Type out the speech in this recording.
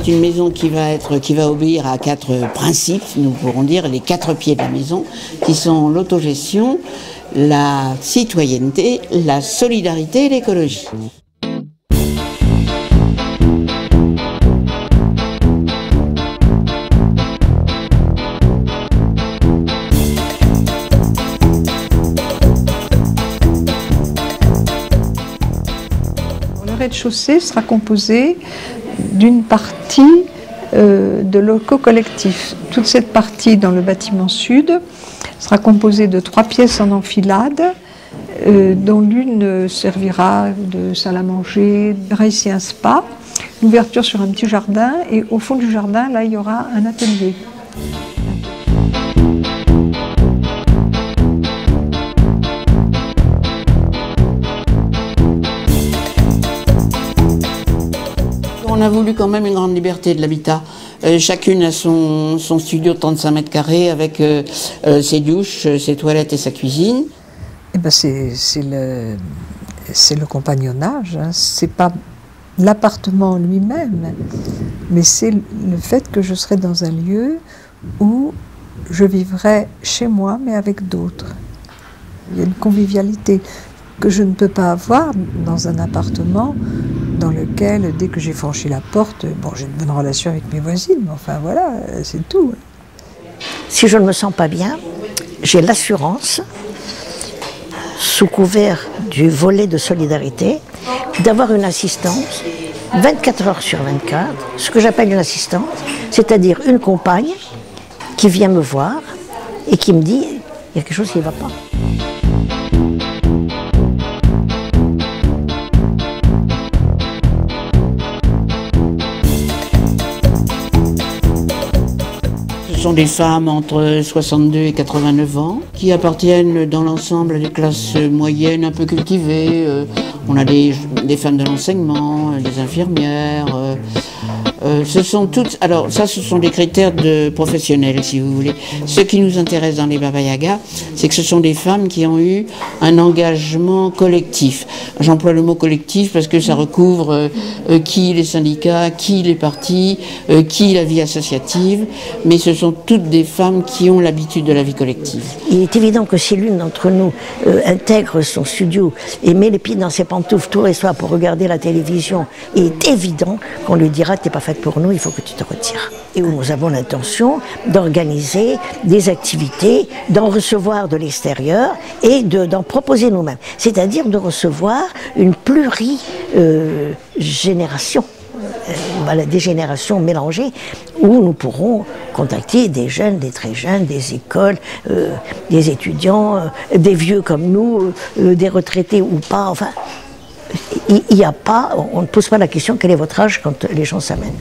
C'est une maison qui va obéir à 4 principes, nous pourrons dire les 4 pieds de la maison, qui sont l'autogestion, la citoyenneté, la solidarité et l'écologie. Le rez-de-chaussée sera composé d'une partie de locaux collectifs. Toute cette partie dans le bâtiment sud sera composée de 3 pièces en enfilade, dont l'une servira de salle à manger. Il y aura ici un spa, l'ouverture sur un petit jardin, et au fond du jardin, là, il y aura un atelier. On a voulu quand même une grande liberté de l'habitat. Chacune a son studio de 35 mètres carrés avec ses douches, ses toilettes et sa cuisine. Eh ben c'est le compagnonnage, hein. C'est pas l'appartement lui-même, mais c'est le fait que je serai dans un lieu où je vivrai chez moi, mais avec d'autres. Il y a une convivialité que je ne peux pas avoir dans un appartement dans lequel, dès que j'ai franchi la porte, bon, j'ai une bonne relation avec mes voisines, mais enfin voilà, c'est tout. Si je ne me sens pas bien, j'ai l'assurance, sous couvert du volet de solidarité, d'avoir une assistance 24 heures sur 24, ce que j'appelle une assistance, c'est-à-dire une compagne qui vient me voir et qui me dit « il y a quelque chose qui ne va pas ». Ce sont des femmes entre 62 et 89 ans qui appartiennent dans l'ensemble des classes moyennes un peu cultivées. On a des femmes de l'enseignement, des infirmières. Ce sont toutes. Alors ça, ce sont des critères de professionnels, si vous voulez. Ce qui nous intéresse dans les Baba Yaga, c'est que ce sont des femmes qui ont eu un engagement collectif. J'emploie le mot collectif parce que ça recouvre qui les syndicats, qui les partis, qui la vie associative, mais ce sont toutes des femmes qui ont l'habitude de la vie collective. Il est évident que si l'une d'entre nous intègre son studio et met les pieds dans ses pantoufles tous les soirs pour regarder la télévision, il est évident qu'on lui dira « t'es pas faite pour nous, il faut que tu te retires ». Et où nous avons l'intention d'organiser des activités, d'en recevoir de l'extérieur et d'en proposer nous-mêmes. C'est-à-dire de recevoir une plurigénération. Voilà, des générations mélangées où nous pourrons contacter des jeunes, des très jeunes, des écoles, des étudiants, des vieux comme nous, des retraités ou pas. Enfin, il n'y a pas, on ne pose pas la question quel est votre âge quand les gens s'amènent.